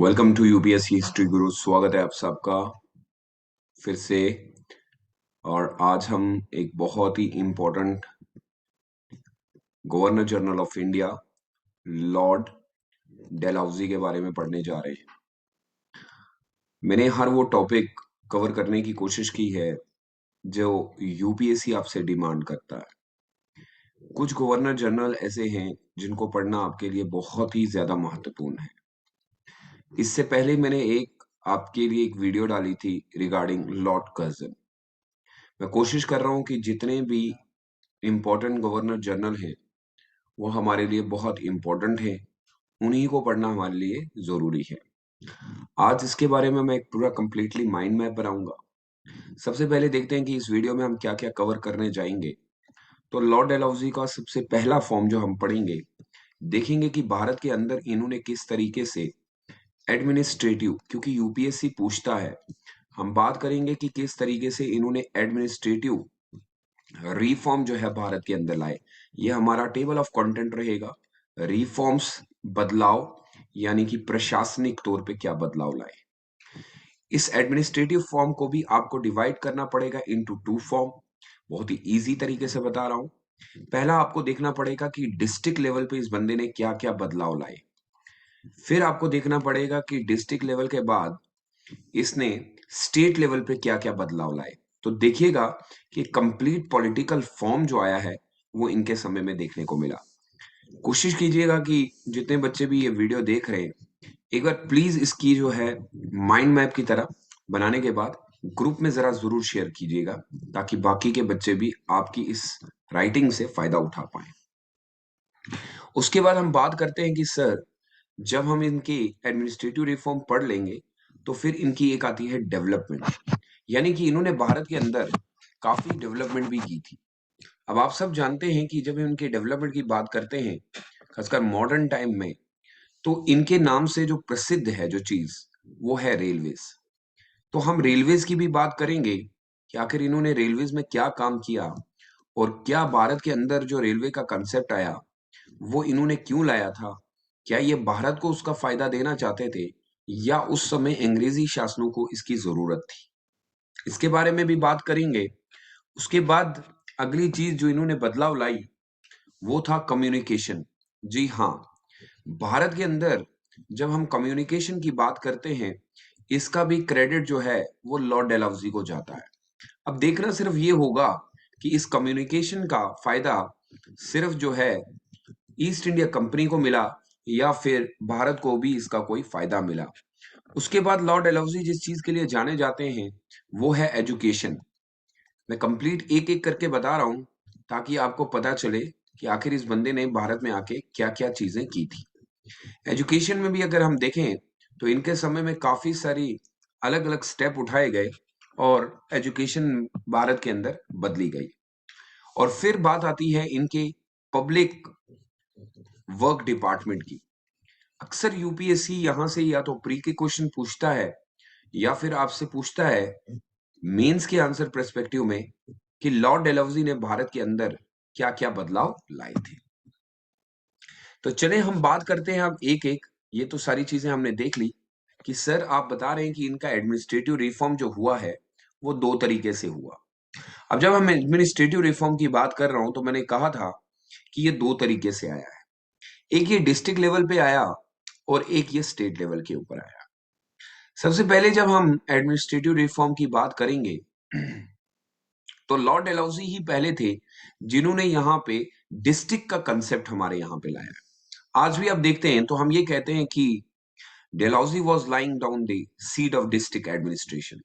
Welcome to UPSC history गुरु। स्वागत है आप सबका फिर से। और आज हम एक बहुत ही important governor general of India lord Dalhousie के बारे में पढ़ने जा रहे हैं। मैंने हर वो टॉपिक कवर करने की कोशिश की है जो यूपीएससी आपसे डिमांड करता है। कुछ गवर्नर जनरल ऐसे हैं जिनको पढ़ना आपके लिए बहुत ही ज्यादा महत्वपूर्ण है। इससे पहले मैंने आपके लिए एक वीडियो डाली थी रिगार्डिंग लॉर्ड कर्जन। मैं कोशिश कर रहा हूं कि जितने भी इम्पोर्टेंट गवर्नर जनरल हैं वो हमारे लिए बहुत इम्पोर्टेंट है, उन्हीं को पढ़ना हमारे लिए जरूरी है। आज इसके बारे में मैं एक पूरा कंप्लीटली माइंड मैप बनाऊंगा। सबसे पहले देखते हैं कि इस वीडियो में हम क्या क्या कवर करने जाएंगे। तो लॉर्ड डलहौजी का सबसे पहला फॉर्म जो हम पढ़ेंगे, देखेंगे कि भारत के अंदर इन्होंने किस तरीके से एडमिनिस्ट्रेटिव, क्योंकि यूपीएससी पूछता है, हम बात करेंगे कि किस तरीके से इन्होंने एडमिनिस्ट्रेटिव रिफॉर्म जो है भारत के अंदर लाए। ये हमारा टेबल ऑफ कंटेंट रहेगा। रिफॉर्म्स, बदलाव, यानी कि प्रशासनिक तौर पे क्या बदलाव लाए। इस एडमिनिस्ट्रेटिव फॉर्म को भी आपको डिवाइड करना पड़ेगा इनटू टू फॉर्म। बहुत ही इजी तरीके से बता रहा हूं। पहला आपको देखना पड़ेगा कि डिस्ट्रिक्ट लेवल पे इस बंदे ने क्या क्या बदलाव लाए। फिर आपको देखना पड़ेगा कि डिस्ट्रिक्ट लेवल के बाद इसने स्टेट लेवल पे क्या क्या बदलाव लाए। तो देखिएगा कि कंप्लीट पॉलिटिकल फॉर्म जो आया है वो इनके समय में देखने को मिला। कोशिश कीजिएगा कि जितने बच्चे भी ये वीडियो देख रहे हैं, एक बार प्लीज इसकी जो है माइंड मैप की तरह बनाने के बाद ग्रुप में जरा जरूर शेयर कीजिएगा, ताकि बाकी के बच्चे भी आपकी इस राइटिंग से फायदा उठा पाए। उसके बाद हम बात करते हैं कि सर, जब हम इनकी एडमिनिस्ट्रेटिव रिफॉर्म पढ़ लेंगे तो फिर इनकी एक आती है डेवलपमेंट, यानी कि इन्होंने भारत के अंदर काफी डेवलपमेंट भी की थी। अब आप सब जानते हैं कि जब हम इनके डेवलपमेंट की बात करते हैं, खासकर मॉडर्न टाइम में, तो इनके नाम से जो प्रसिद्ध है जो चीज, वो है रेलवेज। तो हम रेलवेज की भी बात करेंगे कि आखिर इन्होंने रेलवेज में क्या काम किया, और क्या भारत के अंदर जो रेलवे का कंसेप्ट आया वो इन्होंने क्यों लाया था। क्या ये भारत को उसका फायदा देना चाहते थे, या उस समय अंग्रेजी शासनों को इसकी जरूरत थी, इसके बारे में भी बात करेंगे। उसके बाद अगली चीज जो इन्होंने बदलाव लाई वो था कम्युनिकेशन। जी हाँ, भारत के अंदर जब हम कम्युनिकेशन की बात करते हैं, इसका भी क्रेडिट जो है वो लॉर्ड डलहौजी को जाता है। अब देखना सिर्फ ये होगा कि इस कम्युनिकेशन का फायदा सिर्फ जो है ईस्ट इंडिया कंपनी को मिला, या फिर भारत को भी इसका कोई फायदा मिला। उसके बाद लॉर्ड डलहौजी जिस चीज के लिए जाने जाते हैं वो है एजुकेशन। मैं कंप्लीट एक एक करके बता रहा हूं ताकि आपको पता चले कि आखिर इस बंदे ने भारत में आके क्या क्या चीजें की थी। एजुकेशन में भी अगर हम देखें तो इनके समय में काफी सारी अलग अलग स्टेप उठाए गए और एजुकेशन भारत के अंदर बदली गई। और फिर बात आती है इनके पब्लिक वर्क डिपार्टमेंट की। अक्सर यूपीएससी यहां से या तो प्री के क्वेश्चन पूछता है, या फिर आपसे पूछता है मेंस के आंसर पर्सपेक्टिव में कि लॉर्ड डलहौजी ने भारत के अंदर क्या क्या बदलाव लाए थे। तो चले हम बात करते हैं अब एक एक। ये तो सारी चीजें हमने देख ली कि सर आप बता रहे हैं कि इनका एडमिनिस्ट्रेटिव रिफॉर्म जो हुआ है वो दो तरीके से हुआ। अब जब हम एडमिनिस्ट्रेटिव रिफॉर्म की बात कर रहा हूं तो मैंने कहा था कि ये दो तरीके से आया है। एक ये डिस्ट्रिक्ट लेवल पे आया और एक ये स्टेट लेवल के ऊपर आया। सबसे पहले जब हम एडमिनिस्ट्रेटिव रिफॉर्म की बात करेंगे तो लॉर्ड डलहौजी ही पहले थे जिन्होंने यहाँ पे डिस्ट्रिक्ट का कंसेप्ट हमारे यहाँ पे लाया। आज भी आप देखते हैं तो हम ये कहते हैं कि Dalhousie was lying down the seed of district administration,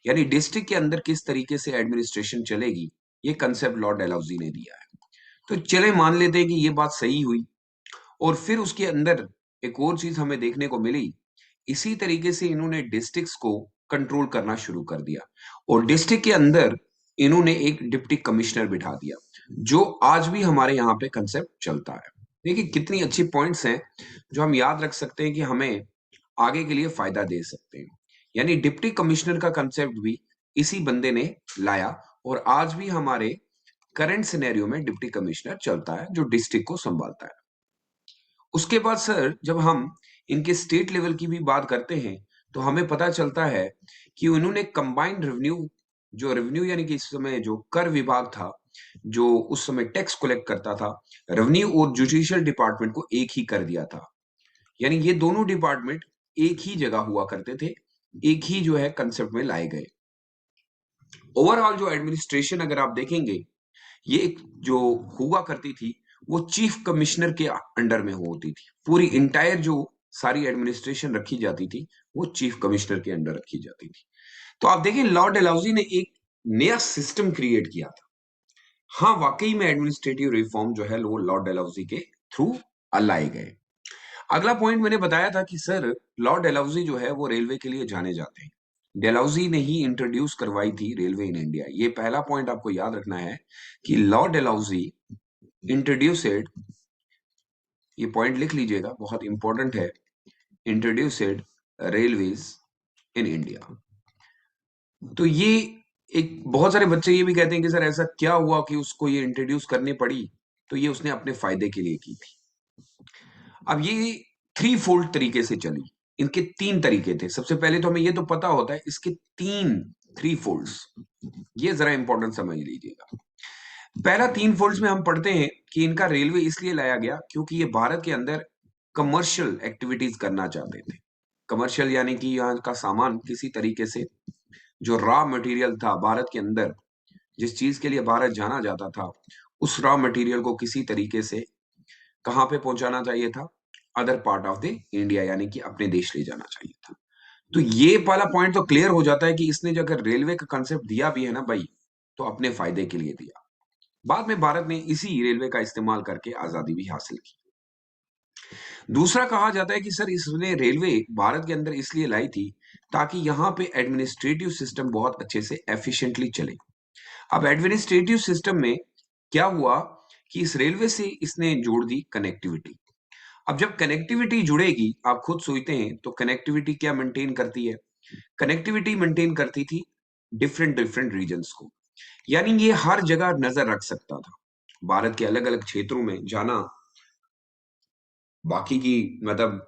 यानी डिस्ट्रिक्ट के अंदर किस तरीके से एडमिनिस्ट्रेशन चलेगी, ये कंसेप्ट लॉर्ड डलहौजी ने दिया है। तो चले मान लेते हैं कि ये बात सही हुई। और फिर उसके अंदर एक और चीज हमें देखने को मिली, इसी तरीके से इन्होंने डिस्ट्रिक्ट्स को कंट्रोल करना शुरू कर दिया, और डिस्ट्रिक्ट के अंदर इन्होंने एक डिप्टी कमिश्नर बिठा दिया, जो आज भी हमारे यहाँ पे कंसेप्ट चलता है। देखिए कितनी अच्छी पॉइंट्स हैं जो हम याद रख सकते हैं कि हमें आगे के लिए फायदा दे सकते हैं। यानी डिप्टी कमिश्नर का कंसेप्ट भी इसी बंदे ने लाया, और आज भी हमारे करंट सिनेरियो में डिप्टी कमिश्नर चलता है जो डिस्ट्रिक्ट को संभालता है। उसके बाद सर जब हम इनके स्टेट लेवल की भी बात करते हैं तो हमें पता चलता है कि उन्होंने कंबाइंड रेवेन्यू, जो रेवेन्यू यानी कि इस समय जो कर विभाग था, जो उस समय टैक्स कलेक्ट करता था, रेवेन्यू और जुडिशियल डिपार्टमेंट को एक ही कर दिया था। यानी ये दोनों डिपार्टमेंट एक ही जगह हुआ करते थे, एक ही जो है कंसेप्ट में लाए गए। ओवरऑल जो एडमिनिस्ट्रेशन अगर आप देखेंगे, ये एक जो हुआ करती थी वो चीफ कमिश्नर के अंडर में होती थी। पूरी इंटायर जो सारी एडमिनिस्ट्रेशन रखी जाती थी वो चीफ कमिश्नर के अंडर रखी जाती थी। तो आप देखें लॉर्ड डलहौजी ने एक नया सिस्टम क्रिएट किया था। हाँ, वाकई में एडमिनिस्ट्रेटिव रिफॉर्म जो है वो लॉर्ड डलहौजी के थ्रू लाए गए। अगला पॉइंट मैंने बताया था कि सर लॉर्ड डलहौजी जो है वो रेलवे के लिए जाने जाते हैं। डलहौजी ने ही इंट्रोड्यूस करवाई थी रेलवे इन इंडिया। ये पहला पॉइंट आपको याद रखना है कि लॉर्ड डलहौजी इंट्रोड्यूसेड, ये पॉइंट लिख लीजिएगा, बहुत इंपॉर्टेंट है, इंट्रोड्यूसेड रेलवेज इन इंडिया। तो ये एक, बहुत सारे बच्चे ये भी कहते हैं कि सर ऐसा क्या हुआ कि उसको ये इंट्रोड्यूस करनी पड़ी, तो ये उसने अपने फायदे के लिए की थी। अब ये थ्री फोल्ड तरीके से चली, इनके तीन तरीके थे। सबसे पहले तो हमें ये तो पता होता है इसके तीन थ्री फोल्ड्स, ये जरा इंपॉर्टेंट समझ लीजिएगा। पहला तीन फोल्ड्स में हम पढ़ते हैं कि इनका रेलवे इसलिए लाया गया क्योंकि ये भारत के अंदर कमर्शियल एक्टिविटीज करना चाहते थे। कमर्शियल यानी कि यहाँ का सामान किसी तरीके से, जो रॉ मटेरियल था भारत के अंदर, जिस चीज के लिए भारत जाना जाता था, उस रॉ मटेरियल को किसी तरीके से कहां पे पहुंचाना चाहिए था, other part of the India, यानी कि अपने देश ले जाना चाहिए था। तो ये वाला पॉइंट तो क्लियर हो जाता है कि इसने जो अगर रेलवे का कंसेप्ट दिया भी है ना भाई, तो अपने फायदे के लिए दिया। बाद में भारत ने इसी रेलवे का इस्तेमाल करके आजादी भी हासिल की। दूसरा कहा जाता है कि सर इसने रेलवे भारत के अंदर इसलिए लाई थी ताकि यहाँ पे एडमिनिस्ट्रेटिव सिस्टम बहुत अच्छे से एफिशिएंटली चले। अब एडमिनिस्ट्रेटिव सिस्टम में क्या हुआ कि इस रेलवे से इसने जोड़ दी कनेक्टिविटी। अब जब कनेक्टिविटी जुड़ेगी, आप खुद सोचते हैं, तो कनेक्टिविटी क्या मेंटेन करती है? कनेक्टिविटी मेंटेन करती थी डिफरेंट डिफरेंट रीजन्स को, यानी ये हर जगह नजर रख सकता था। भारत के अलग अलग क्षेत्रों में जाना, बाकी की मतलब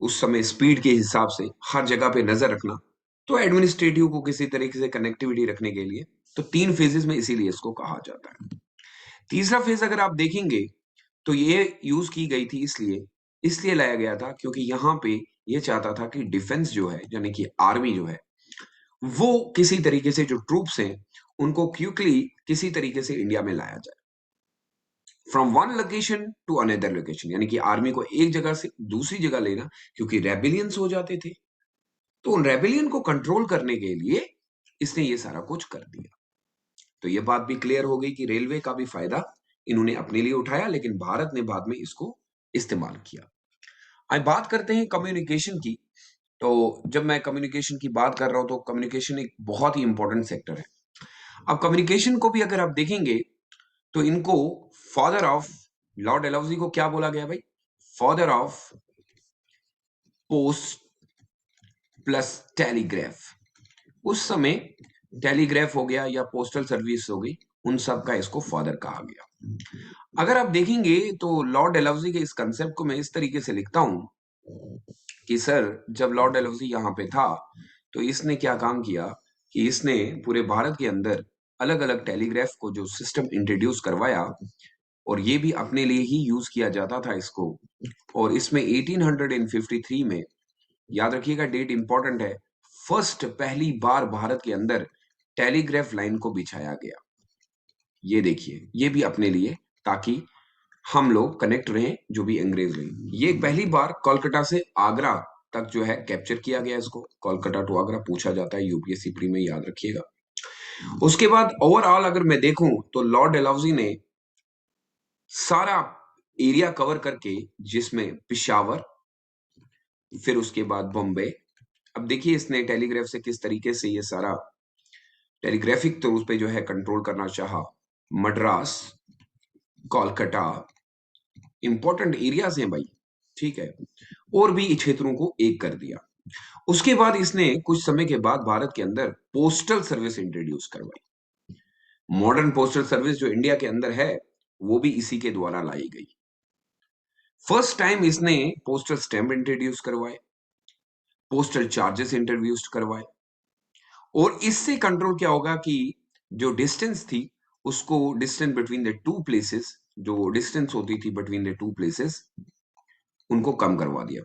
उस समय स्पीड के हिसाब से हर जगह पे नजर रखना, तो एडमिनिस्ट्रेटिव को किसी तरीके से कनेक्टिविटी रखने के लिए, तो तीन फेजेस में इसीलिए इसको कहा जाता है। तीसरा फेज अगर आप देखेंगे तो ये यूज की गई थी, इसलिए इसलिए लाया गया था क्योंकि यहाँ पे ये चाहता था कि डिफेंस जो है, यानी कि आर्मी जो है, वो किसी तरीके से जो ट्रूप्स हैं उनको क्विकली किसी तरीके से इंडिया में लाया जाए, from one location to another location, यानी कि आर्मी को एक जगह से दूसरी जगह लेना, क्योंकि रेबिलियंस हो जाते थे। तो उन रेबिलियन को कंट्रोल करने के लिए इसने ये सारा कुछ कर दिया। तो ये बात भी क्लियर हो गई कि रेलवे का भी फायदा इन्होंने अपने लिए उठाया, लेकिन भारत ने बाद में इसको इस्तेमाल किया। अब बात करते हैं कम्युनिकेशन की। तो जब मैं कम्युनिकेशन की बात कर रहा हूं तो कम्युनिकेशन एक बहुत ही इंपॉर्टेंट सेक्टर है। अब कम्युनिकेशन को भी अगर आप देखेंगे तो इनको फादर ऑफ, लॉर्ड डलहौजी को क्या बोला गया भाई? Father of post plus telegraph. उस समय टेलीग्राफ हो गया या पोस्टल सर्विस हो गई, उन सब का इसको फादर कहा गया। अगर आप देखेंगे तो लॉर्ड डलहौजी के इस कंसेप्ट को मैं इस तरीके से लिखता हूं कि सर जब लॉर्ड डलहौजी यहाँ पे था तो इसने क्या काम किया कि इसने पूरे भारत के अंदर अलग अलग टेलीग्राफ को जो सिस्टम इंट्रोड्यूस करवाया, और ये भी अपने लिए ही यूज किया जाता था इसको। और इसमें 1853 में, याद रखिएगा डेट इंपॉर्टेंट है, फर्स्ट पहली बार भारत के अंदर टेलीग्राफ लाइन को बिछाया गया। ये देखिए, ये भी अपने लिए, ताकि हम लोग कनेक्ट रहें जो भी अंग्रेज रहे। ये पहली बार कोलकाता से आगरा तक जो है कैप्चर किया गया इसको। कोलकाता टू आगरा पूछा जाता है यूपीएससी प्री में, याद रखिएगा। उसके बाद ओवरऑल अगर मैं देखूं तो लॉर्ड डलहौजी ने सारा एरिया कवर करके, जिसमें पिशावर, फिर उसके बाद बॉम्बे। अब देखिए इसने टेलीग्राफ से किस तरीके से ये सारा टेलीग्राफिक तो उस पे जो है कंट्रोल करना चाहा। मद्रास, कोलकाता, इंपॉर्टेंट एरियाज हैं भाई, ठीक है, और भी क्षेत्रों को एक कर दिया। उसके बाद इसने कुछ समय के बाद भारत के अंदर पोस्टल सर्विस इंट्रोड्यूस करवाई। मॉडर्न पोस्टल सर्विस जो इंडिया के अंदर है वो भी इसी के द्वारा लाई गई। फर्स्ट टाइम इसने पोस्टल स्टैम्प इंट्रोड्यूस करवाए, पोस्टल चार्जेस इंट्रोड्यूस करवाए, और इससे कंट्रोल क्या होगा कि जो डिस्टेंस थी उसको, distance between the two places, जो डिस्टेंस होती थी बिटवीन द टू प्लेसेस, उनको कम करवा दिया।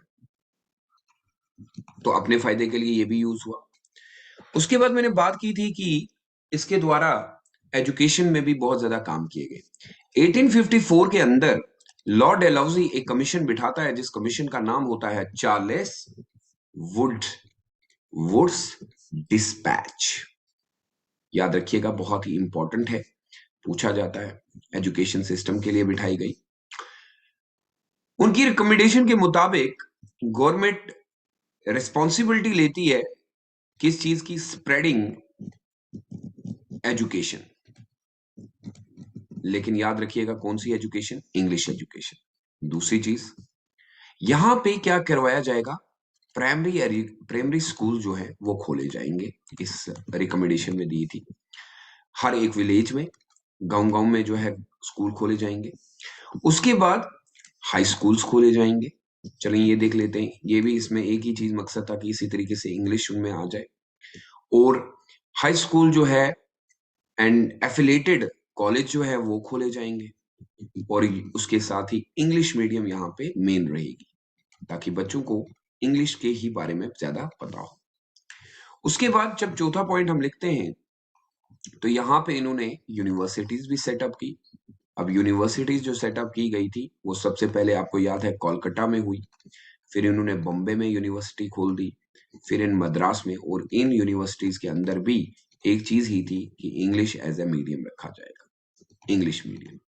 तो अपने फायदे के लिए ये भी यूज हुआ। उसके बाद मैंने बात की थी कि इसके द्वारा एजुकेशन में भी बहुत ज्यादा काम किए गए। 1854 के अंदर लॉर्ड डेलहौजी एक कमीशन बिठाता है, जिस कमीशन का नाम होता है चार्ल्स वुड्स डिस्पैच। याद रखिएगा, बहुत ही इंपॉर्टेंट है, पूछा जाता है, एजुकेशन सिस्टम के लिए बिठाई गई। उनकी रिकमेंडेशन के मुताबिक गवर्नमेंट रिस्पॉन्सिबिलिटी लेती है किस चीज की? Spreading education. लेकिन याद रखिएगा, कौन सी एजुकेशन? English education. दूसरी चीज, यहां पे क्या करवाया जाएगा? प्राइमरी स्कूल जो है वो खोले जाएंगे, इस रिकमेंडेशन में दी थी। हर एक विलेज में, गांव गांव में जो है स्कूल खोले जाएंगे। उसके बाद हाई स्कूल्स खोले जाएंगे। चलिए ये देख लेते हैं, ये भी इसमें एक ही चीज मकसद था कि इसी तरीके से इंग्लिश उनमें आ जाए। और हाई स्कूल जो है एंड एफिलेटेड कॉलेज जो है वो खोले जाएंगे, और उसके साथ ही इंग्लिश मीडियम यहाँ पे मेन रहेगी, ताकि बच्चों को इंग्लिश के ही बारे में ज्यादा पता हो। उसके बाद जब चौथा पॉइंट हम लिखते हैं, तो यहाँ पे इन्होंने यूनिवर्सिटीज भी सेटअप की। अब यूनिवर्सिटीज जो सेटअप की गई थी वो सबसे पहले आपको याद है कोलकाता में हुई, फिर इन्होंने बॉम्बे में यूनिवर्सिटी खोल दी, फिर इन मद्रास में। और इन यूनिवर्सिटीज के अंदर भी एक चीज ही थी कि इंग्लिश एज ए मीडियम रखा जाएगा, इंग्लिश मीडियम।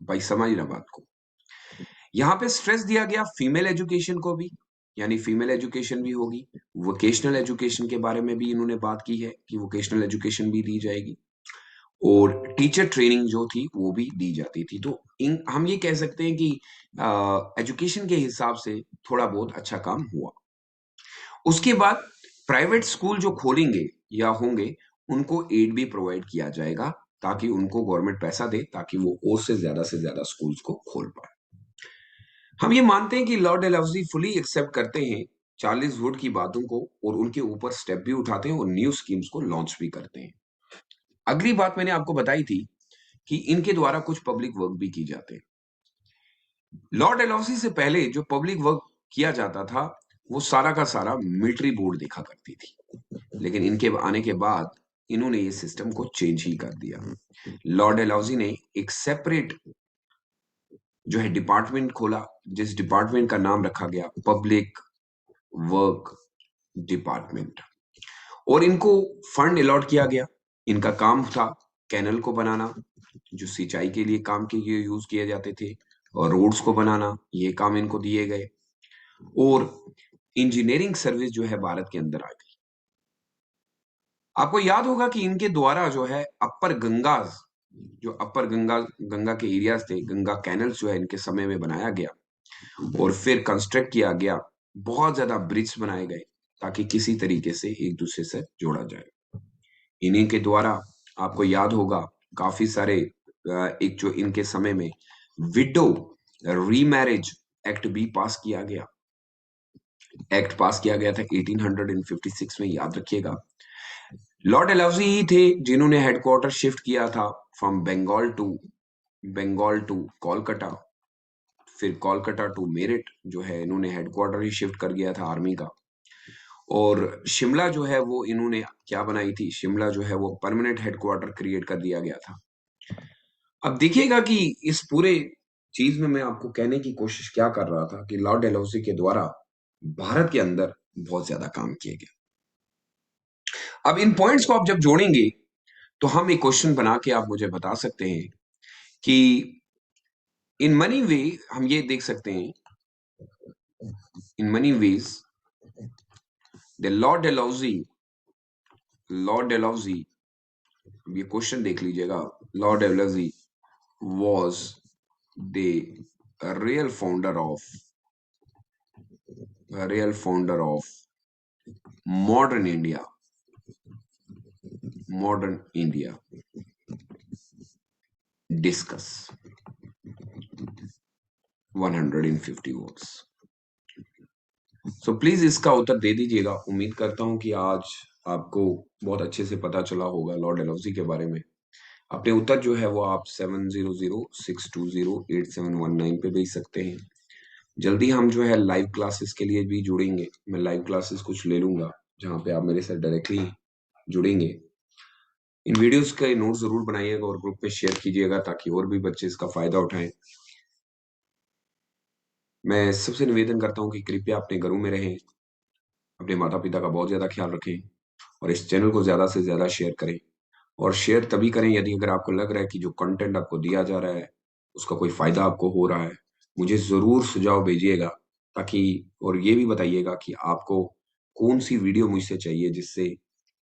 भाई समझ रहा बात को? यहाँ पे स्ट्रेस दिया गया फीमेल एजुकेशन को भी, यानी फीमेल एजुकेशन भी होगी। वोकेशनल एजुकेशन के बारे में भी इन्होंने बात की है कि वोकेशनल एजुकेशन भी दी जाएगी, और टीचर ट्रेनिंग जो थी वो भी दी जाती थी। तो हम ये कह सकते हैं कि एजुकेशन के हिसाब से थोड़ा बहुत अच्छा काम हुआ। उसके बाद प्राइवेट स्कूल जो खोलेंगे या होंगे, उनको एड भी प्रोवाइड किया जाएगा, ताकि उनको गवर्नमेंट पैसा दे, ताकि वो और से ज्यादा स्कूल्स को खोल पाए। हम ये मानते हैं कि लॉर्ड डेलहौजी फुली एक्सेप्ट करते हैं चार्ल्स वुड की बातों को, और उनके ऊपर स्टेप भी उठाते हैं और न्यू स्कीम्स को लॉन्च भी करते हैं। अगली बात मैंने आपको बताई थी कि इनके द्वारा कुछ पब्लिक वर्क भी की जाते हैं। लॉर्ड डेलहौजी से पहले जो पब्लिक वर्क किया जाता था वो सारा का सारा मिलिट्री बोर्ड देखा करती थी, लेकिन इनके आने के बाद इन्होंने ये सिस्टम को चेंज ही कर दिया। लॉर्ड डेलहौजी ने एक सेपरेट जो है डिपार्टमेंट खोला, जिस डिपार्टमेंट का नाम रखा गया पब्लिक वर्क डिपार्टमेंट, और इनको फंड अलॉट किया गया। इनका काम था कैनल को बनाना, जो सिंचाई के लिए काम के लिए यूज किए जाते थे, और रोड्स को बनाना, ये काम इनको दिए गए। और इंजीनियरिंग सर्विस जो है भारत के अंदर आ गई। आपको याद होगा कि इनके द्वारा जो है अपर गंगा, जो अपर गंगा गंगा के एरियाज थे, गंगा कैनल्स जो है इनके समय में बनाया गया, और फिर कंस्ट्रक्ट किया गया। बहुत ज्यादा ब्रिज बनाए गए, ताकि किसी तरीके से एक दूसरे से जोड़ा जाए। इन्हीं के द्वारा आपको याद होगा काफी सारे एक जो इनके समय में विडो रीमैरिज एक्ट भी पास किया गया। एक्ट पास किया गया था 1856 में, याद रखिएगा। लॉर्ड डलहौजी ही थे जिन्होंने हेडक्वार्टर शिफ्ट किया था फ्रॉम बंगाल टू कोलकाता, फिर कोलकाता टू मेरठ जो है इन्होंने हेडक्वार्टर ही शिफ्ट कर गया था आर्मी का। और शिमला जो है वो इन्होंने क्या बनाई थी? शिमला जो है वो परमानेंट हेडक्वार्टर क्रिएट कर दिया गया था। अब देखिएगा कि इस पूरे चीज में मैं आपको कहने की कोशिश क्या कर रहा था कि लॉर्ड डलहौजी के द्वारा भारत के अंदर बहुत ज्यादा काम किए गए। अब इन पॉइंट्स को आप जब जोड़ेंगे, तो हम एक क्वेश्चन बना के आप मुझे बता सकते हैं कि इन मनी वे, हम ये देख सकते हैं in many ways the lord Dalhousie, ये क्वेश्चन देख लीजिएगा। Lord Dalhousie was the real founder of modern India. Discuss. 150 words. So please इसका उत्तर दे दीजिएगा। उम्मीद करता हूं कि आज आपको बहुत अच्छे से पता चला होगा लॉर्ड डलहौजी के बारे में। अपने उत्तर जो है वो आप 7006208719 पे भेज सकते हैं। जल्दी हम जो है लाइव क्लासेस के लिए भी जुड़ेंगे। मैं लाइव क्लासेस कुछ ले लूंगा जहाँ पे आप मेरे साथ डायरेक्टली जुड़ेंगे। इन वीडियोस के नोट जरूर बनाइएगा और ग्रुप में शेयर कीजिएगा ताकि और भी बच्चे इसका फायदा उठाएं। मैं सबसे निवेदन करता हूँ कि कृपया अपने घरों में रहें, अपने माता पिता का बहुत ज्यादा ख्याल रखें और इस चैनल को ज्यादा से ज्यादा शेयर करें। और शेयर तभी करें यदि अगर आपको लग रहा है कि जो कंटेंट आपको दिया जा रहा है उसका कोई फायदा आपको हो रहा है। मुझे जरूर सुझाव भेजिएगा ताकि, और ये भी बताइएगा कि आपको कौन सी वीडियो मुझसे चाहिए, जिससे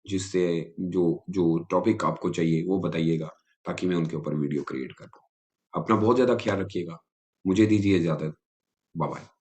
जिससे जो जो टॉपिक आपको चाहिए वो बताइएगा ताकि मैं उनके ऊपर वीडियो क्रिएट कर पाऊँ। अपना बहुत ज्यादा ख्याल रखिएगा। मुझे दीजिए इजाजत। Bye bye.